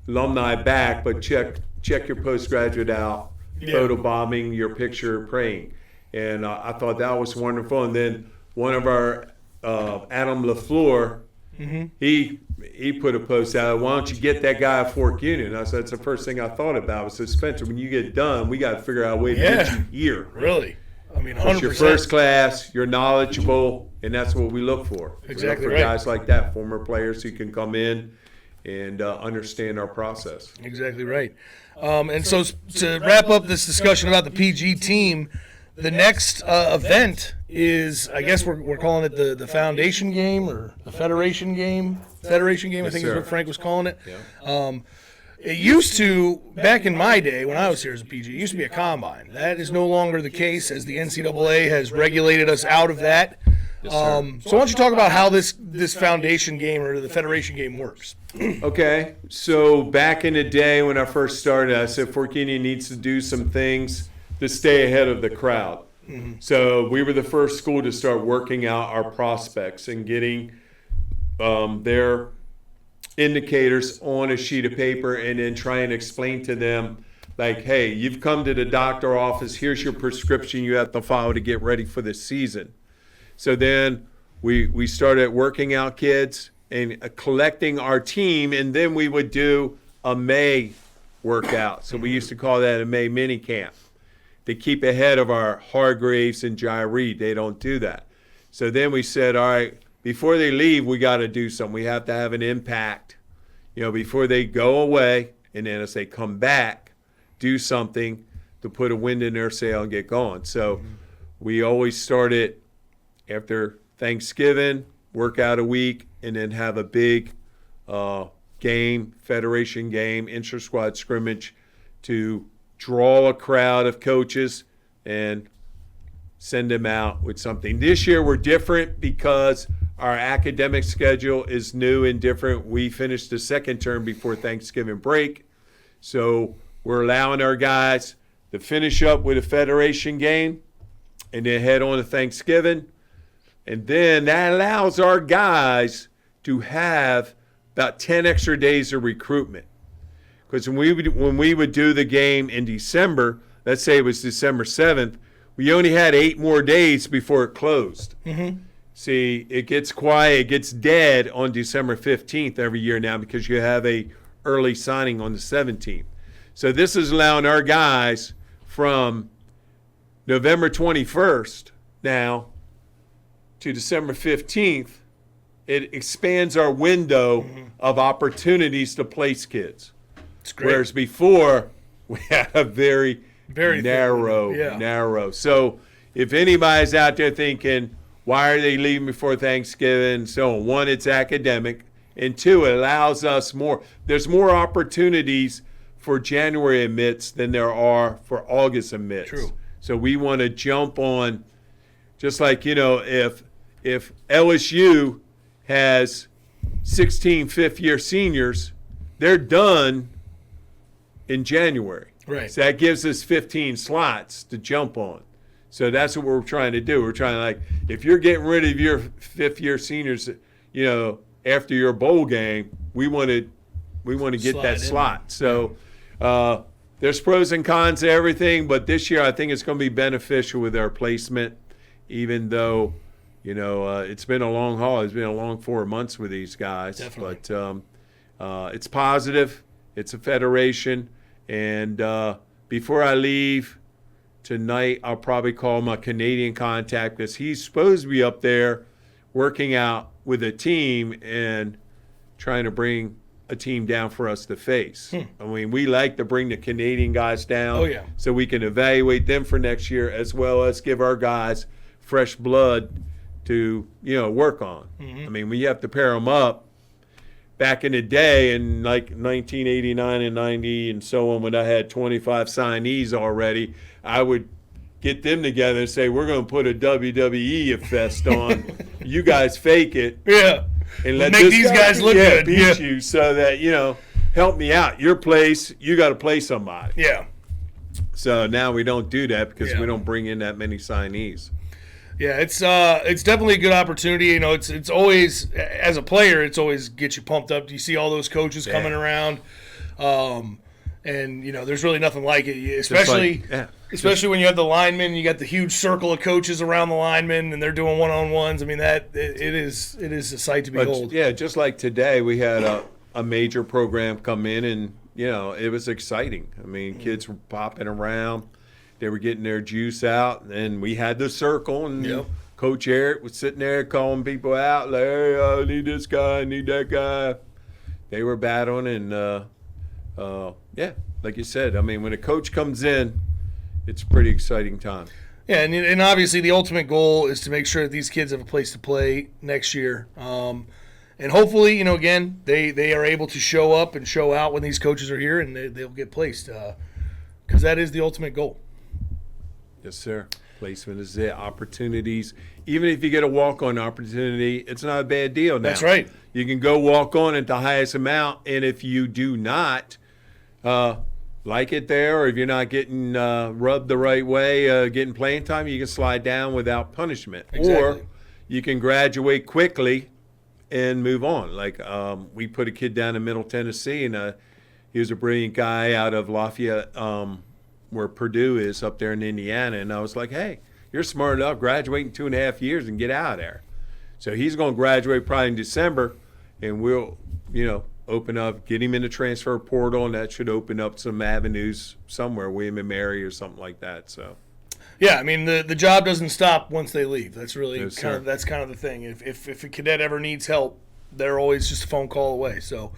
alumni back, but check your postgraduate out, photobombing your picture praying. And I thought that was wonderful. And then one of our Adam LaFleur, he put a post out, why don't you get that guy at Fork Union? I said, that's the first thing I thought about. I said, Spencer, when you get done, we got to figure out a way to get you here. Really? I mean, 100%. It's your first class, you're knowledgeable, and that's what we look for. Exactly we look for guys like that, former players who can come in and understand our process. Exactly right. And so to wrap up this discussion about the PG team, the next event is, I guess we're calling it the foundation game or the federation game. Federation game, I think is what Frank was calling it. Yeah. It used to, back in my day when I was here as a PG, it used to be a combine. That is no longer the case as the NCAA has regulated us out of that. So why don't you talk about how this foundation game or the federation game works? Okay, so back in the day when I first started, I said Fork Union needs to do some things to stay ahead of the crowd. So we were the first school to start working out our prospects and getting their indicators on a sheet of paper and then try and explain to them, like, hey, you've come to the doctor office, here's your prescription you have to follow to get ready for the season. So then we started working out kids and collecting our team, and then we would do a May workout. So we used to call that a May mini camp to keep ahead of our Hargraves and Jairi. They don't do that. So then we said, all right, before they leave, we got to do something. We have to have an impact, before they go away, and then as they come back, do something to put a wind in their sail and get going. So we always started after Thanksgiving, work out a week, and then have a big game, federation game, intra-squad scrimmage to draw a crowd of coaches and send them out with something. This year we're different because our academic schedule is new and different. We finished the second term before Thanksgiving break, so we're allowing our guys to finish up with a federation game and then head on to Thanksgiving. And then that allows our guys to have about 10 extra days of recruitment. Because when we would do the game in December, let's say it was December 7th, we only had 8 more days before it closed. Mm-hmm. See, it gets quiet, it gets dead on December 15th every year now because you have a early signing on the 17th. So this is allowing our guys from November 21st now to December 15th. It expands our window of opportunities to place kids. It's great. Whereas before, we had a very Very narrow, thin, yeah. narrow. So if anybody's out there thinking, why are they leaving before Thanksgiving? So one, it's academic. And two, it allows us more. There's more opportunities for January admits than there are for August admits. True. So we want to jump on, just like, if LSU has 16 fifth-year seniors, they're done in January. Right. So that gives us 15 slots to jump on. So that's what we're trying to do. We're trying to, if you're getting rid of your fifth-year seniors, after your bowl game, we want to get Slide that in. slot. So there's pros and cons to everything, but this year I think it's going to be beneficial with our placement, even though, it's been a long haul. It's been a long 4 months with these guys. Definitely. But it's positive. It's a federation. And before I leave tonight, I'll probably call my Canadian contact because he's supposed to be up there working out with a team and trying to bring a team down for us to face. I mean, we like to bring the Canadian guys down Oh, yeah. so we can evaluate them for next year as well as give our guys fresh blood to, work on. I mean, we have to pair them up. Back in the day, in like 1989 and 90 and so on, when I had 25 signees already, I would get them together and say, we're going to put a WWE fest on. You guys fake it. Yeah. And let Make this these guys look good. beat Yeah. you so that, help me out. Your place, you got to play somebody. Yeah. So now we don't do that because Yeah. we don't bring in that many signees. Yeah, it's definitely a good opportunity. It's always, as a player, it's always get you pumped up. You see all those coaches coming around, and there's really nothing like it. Especially when you have the linemen, you got the huge circle of coaches around the linemen, and they're doing one-on-ones. I mean, it is a sight to behold. But, just like today, we had a major program come in, and it was exciting. I mean, kids were popping around. They were getting their juice out, and we had the circle, and Yep. Coach Eric was sitting there calling people out, like, hey, I need this guy, I need that guy. They were battling, and, like you said, I mean, when a coach comes in, it's a pretty exciting time. Yeah, and obviously the ultimate goal is to make sure that these kids have a place to play next year. And hopefully, again, they are able to show up and show out when these coaches are here, and they'll get placed because that is the ultimate goal. Yes, sir. Placement is it. Opportunities. Even if you get a walk-on opportunity, it's not a bad deal now. That's right. You can go walk on at the highest amount, and if you do not like it there, or if you're not getting rubbed the right way, getting playing time, you can slide down without punishment. Exactly. Or you can graduate quickly and move on. Like we put a kid down in Middle Tennessee, and he was a brilliant guy out of Lafayette, where Purdue is up there in Indiana. And I was like, hey, you're smart enough, graduate in 2.5 years and get out of there. So he's going to graduate probably in December, and we'll, open up, get him in the transfer portal, and that should open up some avenues somewhere, William and Mary or something like that. So, Yeah, I mean the job doesn't stop once they leave. That's really Yes, kind sir. of the thing. If a cadet ever needs help, they're always just a phone call away. So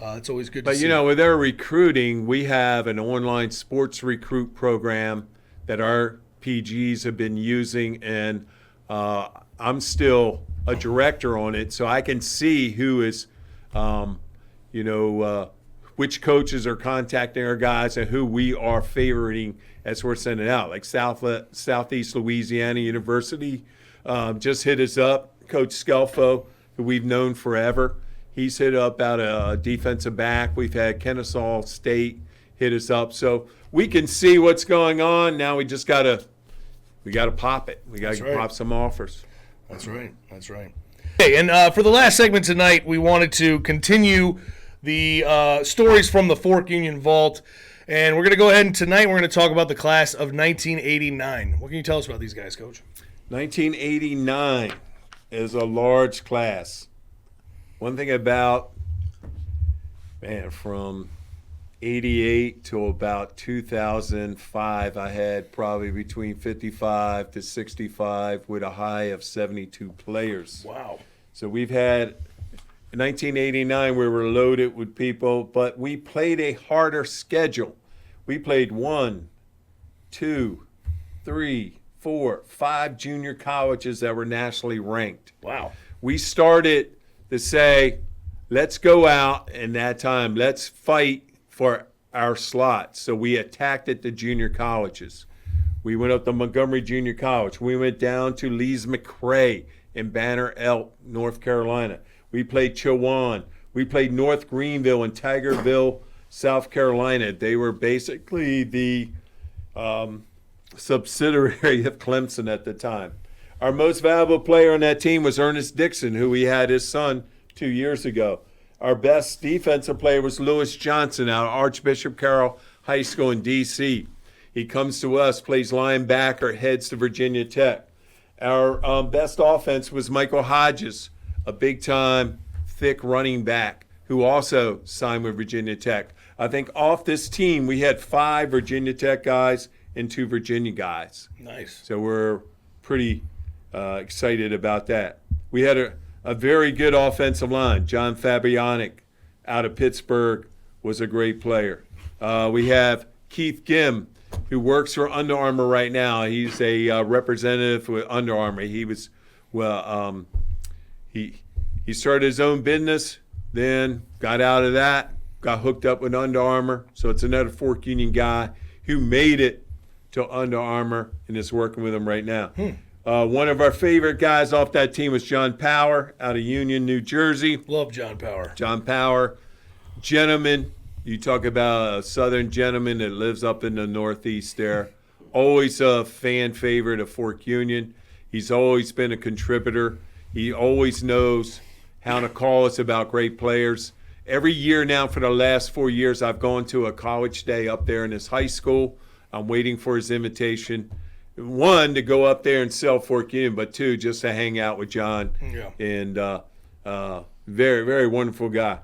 it's always good to but see. with their recruiting, we have an online sports recruit program that our PGs have been using, and I'm still a director on it, so I can see who is, which coaches are contacting our guys and who we are favoriting as we're sending out. Like Southeast Louisiana University just hit us up. Coach Scelfo, who we've known forever, he's hit up about a defensive back. We've had Kennesaw State hit us up. So we can see what's going on. Now we just got to pop it. We got to right. pop some offers. That's right. That's right. Okay, and for the last segment tonight, we wanted to continue the stories from the Fork Union Vault. And we're going to go ahead and tonight we're going to talk about the class of 1989. What can you tell us about these guys, Coach? 1989 is a large class. One thing about, from 88 to about 2005, I had probably between 55 to 65 with a high of 72 players. Wow. So we've had, in 1989, we were loaded with people, but we played a harder schedule. We played 1, 2, 3, 4, 5 junior colleges that were nationally ranked. Wow. We started to say, let's go out, and that time, let's fight for our slots. So we attacked at the junior colleges. We went up to Montgomery Junior College. We went down to Lees McRae in Banner Elk, North Carolina. We played Chowan. We played North Greenville and Tigerville, South Carolina. They were basically the subsidiary of Clemson at the time. Our most valuable player on that team was Ernest Dixon, who we had his son 2 years ago. Our best defensive player was Lewis Johnson out of Archbishop Carroll High School in D.C. He comes to us, plays linebacker, heads to Virginia Tech. Our best offense was Michael Hodges, a big-time, thick running back who also signed with Virginia Tech. I think off this team, we had 5 Virginia Tech guys and 2 Virginia guys. Nice. So we're pretty excited about that. We had a very good offensive line. John Fabianic out of Pittsburgh was a great player. We have Keith Gim, who works for Under Armour right now. He's a representative with Under Armour. He was, he started his own business, then got out of that, got hooked up with Under Armour. So it's another Fork Union guy who made it to Under Armour and is working with them right now. One of our favorite guys off that team was John Power out of Union, New Jersey. Love John Power. John Power, gentleman. You talk about a Southern gentleman that lives up in the Northeast there. Always a fan favorite of Fork Union. He's always been a contributor. He always knows how to call us about great players. Every year now for the last 4 years, I've gone to a college day up there in his high school. I'm waiting for his invitation. 1, to go up there and sell Fork Union, but 2, just to hang out with John. Yeah. And very, very wonderful guy.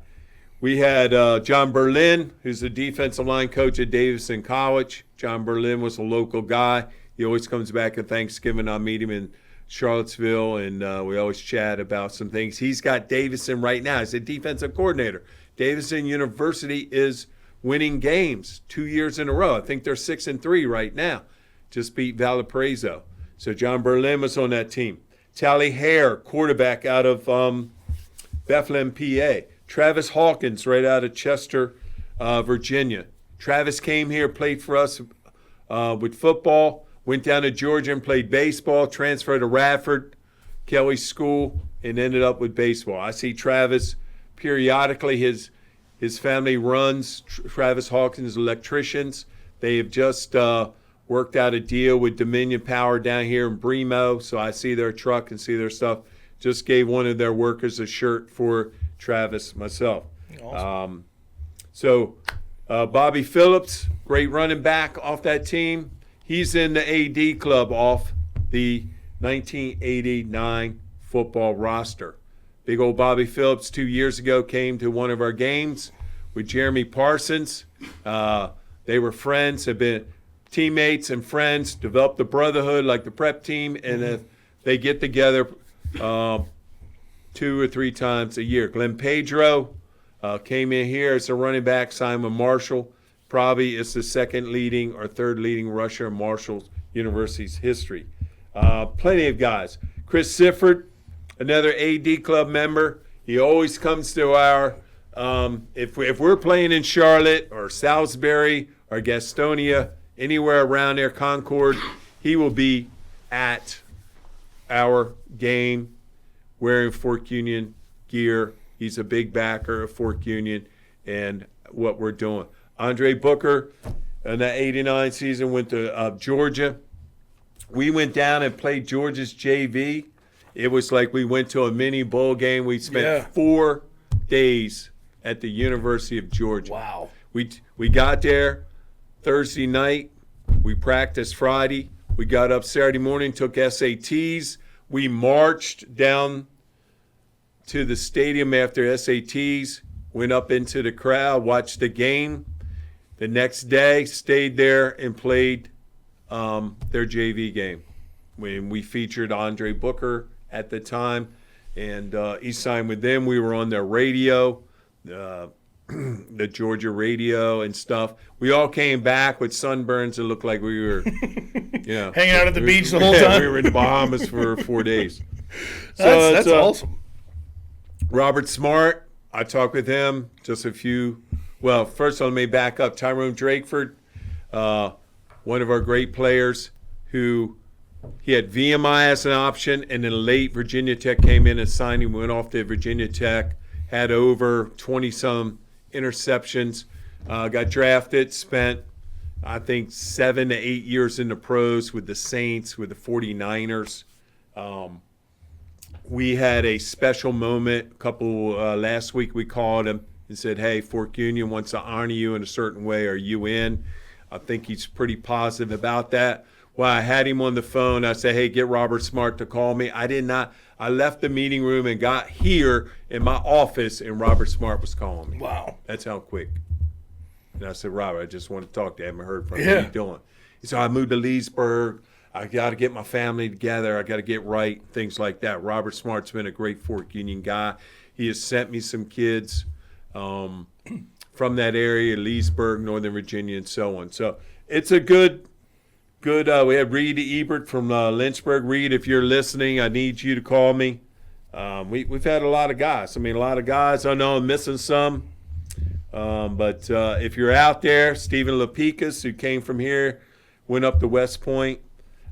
We had John Berlin, who's the defensive line coach at Davidson College. John Berlin was a local guy. He always comes back at Thanksgiving. I meet him in Charlottesville, and we always chat about some things. He's got Davidson right now. He's a defensive coordinator. Davidson University is winning games 2 years in a row. I think they're 6-3 right now. Just beat Valparaiso. So John Berlin was on that team. Tally Hare, quarterback out of Bethlehem, PA. Travis Hawkins, right out of Chester, Virginia. Travis came here, played for us with football, went down to Georgia and played baseball, transferred to Radford, Kelly School, and ended up with baseball. I see Travis periodically. His family runs Travis Hawkins Electricians. They have just worked out a deal with Dominion Power down here in Bremo, so I see their truck and see their stuff. Just gave one of their workers a shirt for Travis myself. Awesome. Bobby Phillips, great running back off that team. He's in the AD club off the 1989 football roster. Big old Bobby Phillips 2 years ago came to one of our games with Jeremy Parsons. They were friends, have been teammates and friends, developed a brotherhood like the prep team, and if they get together 2 or 3 times a year. Glenn Pedro came in here as a running back, signed with Marshall. Probably is the second leading or third leading rusher in Marshall University's history. Plenty of guys. Chris Sifford, another AD club member. He always comes to our, if we're playing in Charlotte or Salisbury or Gastonia, anywhere around there, Concord, he will be at our game wearing Fork Union gear. He's a big backer of Fork Union and what we're doing. Andre Booker in that 89 season went to Georgia. We went down and played Georgia's JV. It was like we went to a mini bowl game. We spent 4 days at the University of Georgia. Wow. We got there Thursday night. We practiced Friday. We got up Saturday morning, took SATs. We marched down to the stadium after SATs, went up into the crowd, watched the game. The next day, stayed there and played their JV game. When we featured Andre Booker at the time, and he signed with them. We were on their radio, the Georgia radio and stuff. We all came back with sunburns and looked like we were, hanging out at the beach the whole time. We were in the Bahamas for 4 days. That's awesome. Robert Smart, I talked with him just a few. Well, first let me back up. Tyrone Drakeford, one of our great players who he had VMI as an option, and then late Virginia Tech came in and signed him, went off to Virginia Tech, had over 20-some interceptions, got drafted, spent, I think, 7 to 8 years in the pros with the Saints, with the 49ers. We had a special moment last week. We called him and said, hey, Fork Union wants to honor you in a certain way. Are you in? I think he's pretty positive about that. Well, I had him on the phone. I said, hey, get Robert Smart to call me. I did not. I left the meeting room and got here in my office, and Robert Smart was calling me. Wow. That's how quick. And I said, Robert, I just want to talk to you. I haven't heard from you. Yeah. What are you doing? He said, I moved to Leesburg. I got to get my family together. I got to get right, things like that. Robert Smart's been a great Fork Union guy. He has sent me some kids from that area, Leesburg, Northern Virginia, and so on. So it's a good. We had Reed Ebert from Lynchburg. Reed, if you're listening, I need you to call me. We've had a lot of guys. I know I'm missing some. But if you're out there, Stephen Lapicas, who came from here, went up to West Point.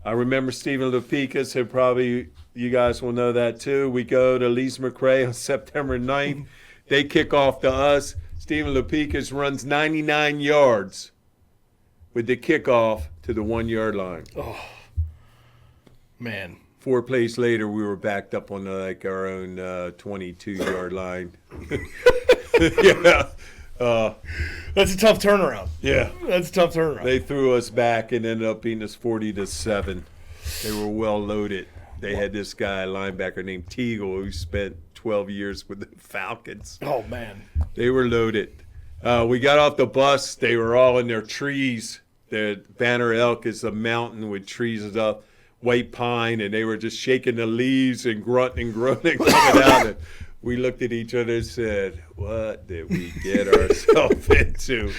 I remember Stephen Lapicas, and probably you guys will know that too. We go to Lees McRae on September 9th. They kick off to us. Stephen Lapicas runs 99 yards with the kickoff to the 1 yard line. Oh, man. 4 plays later, we were backed up on our own 22-yard line. Yeah. That's a tough turnaround. Yeah. That's a tough turnaround. They threw us back and ended up beating us 40-7. They were well loaded. They had this guy, linebacker named Teagle, who spent 12 years with the Falcons. Oh, man. They were loaded. We got off the bus. They were all in their trees. The Banner Elk is a mountain with trees up, white pine, and they were just shaking the leaves and grunting and groaning coming out. And we looked at each other and said, what did we get ourselves into?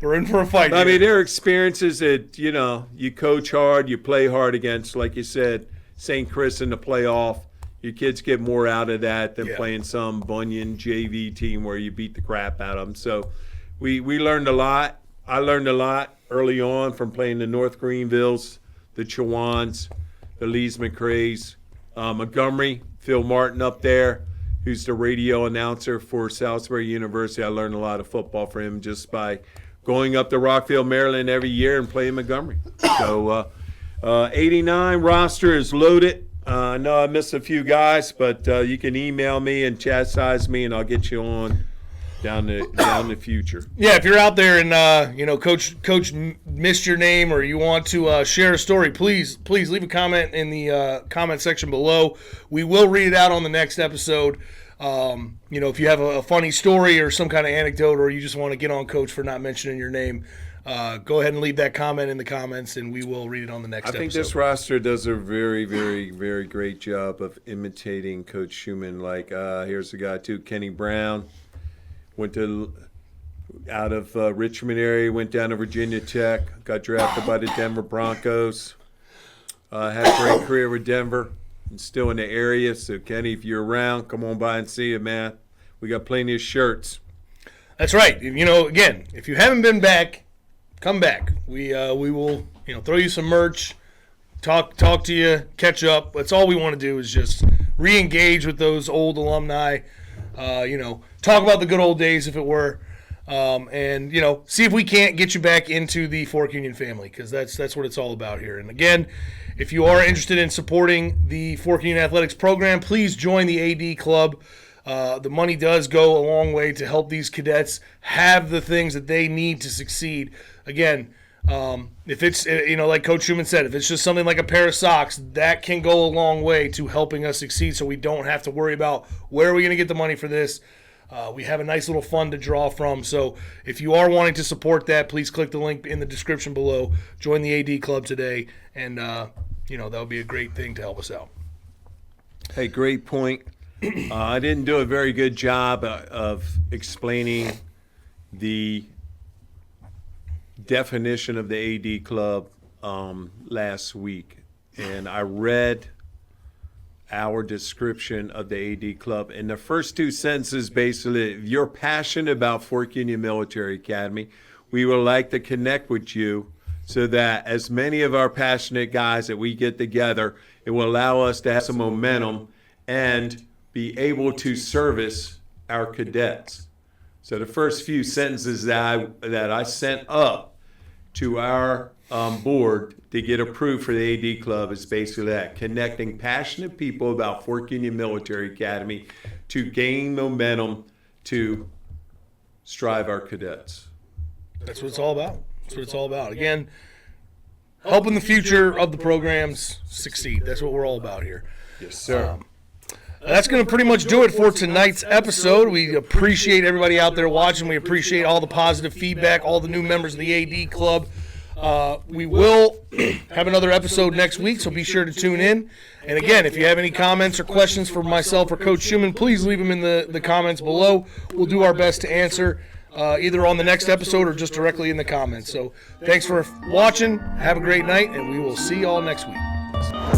We're in for a fight. I mean, there are experiences that, you coach hard, you play hard against, like you said, St. Chris in the playoff. Your kids get more out of that than playing some Bunyan JV team where you beat the crap out of them. So we learned a lot. I learned a lot early on from playing the North Greenvilles, the Chawans, the Lees McRaes, Montgomery, Phil Martin up there, who's the radio announcer for Salisbury University. I learned a lot of football from him just by going up to Rockville, Maryland every year and playing Montgomery. So 89 roster is loaded. I know I missed a few guys, but you can email me and chastise me, and I'll get you on down the future. Yeah, if you're out there and Coach missed your name, or you want to share a story, please leave a comment in the comment section below. We will read it out on the next episode. If you have a funny story or some kind of anecdote, or you just want to get on Coach for not mentioning your name, go ahead and leave that comment in the comments, and we will read it on the next episode. I think this roster does a very, very, very great job of imitating Coach Shuman. Like, here's a guy, too, Kenny Brown. Went out of Richmond area, went down to Virginia Tech, got drafted by the Denver Broncos. Had a great career with Denver. And still in the area. So, Kenny, if you're around, come on by and see you, man. We got plenty of shirts. That's right. Again, if you haven't been back, come back. We will throw you some merch, talk to you, catch up. That's all we want to do is just re-engage with those old alumni. Talk about the good old days, if it were, and see if we can't get you back into the Fork Union family, because that's what it's all about here. And again, if you are interested in supporting the Fork Union Athletics program, please join the AD Club. The money does go a long way to help these cadets have the things that they need to succeed. Again, If it's, like Coach Shuman said, if it's just something like a pair of socks, that can go a long way to helping us succeed, so we don't have to worry about where are we going to get the money for this. We have a nice little fund to draw from. So if you are wanting to support that, please click the link in the description below. Join the AD Club today, and that would be a great thing to help us out. Hey, great point. I didn't do a very good job of explaining the definition of the AD Club last week, and I read our description of the AD Club. In the first two sentences, basically, if you're passionate about Fort Union Military Academy, we would like to connect with you so that as many of our passionate guys that we get together, it will allow us to have some momentum and be able to service our cadets. So the first few sentences that I sent up to our board to get approved for the AD Club is basically that: connecting passionate people about Fort Union Military Academy to gain momentum to strive our cadets. That's what it's all about. That's what it's all about. Again, helping the future of the programs succeed. That's what we're all about here. Yes, sir. That's going to pretty much do it for tonight's episode. We appreciate everybody out there watching. We appreciate all the positive feedback, all the new members of the AD Club. We will have another episode next week, so be sure to tune in. And again, if you have any comments or questions for myself or Coach Shuman, please leave them in the comments below. We'll do our best to answer either on the next episode or just directly in the comments. So thanks for watching. Have a great night, and we will see you all next week.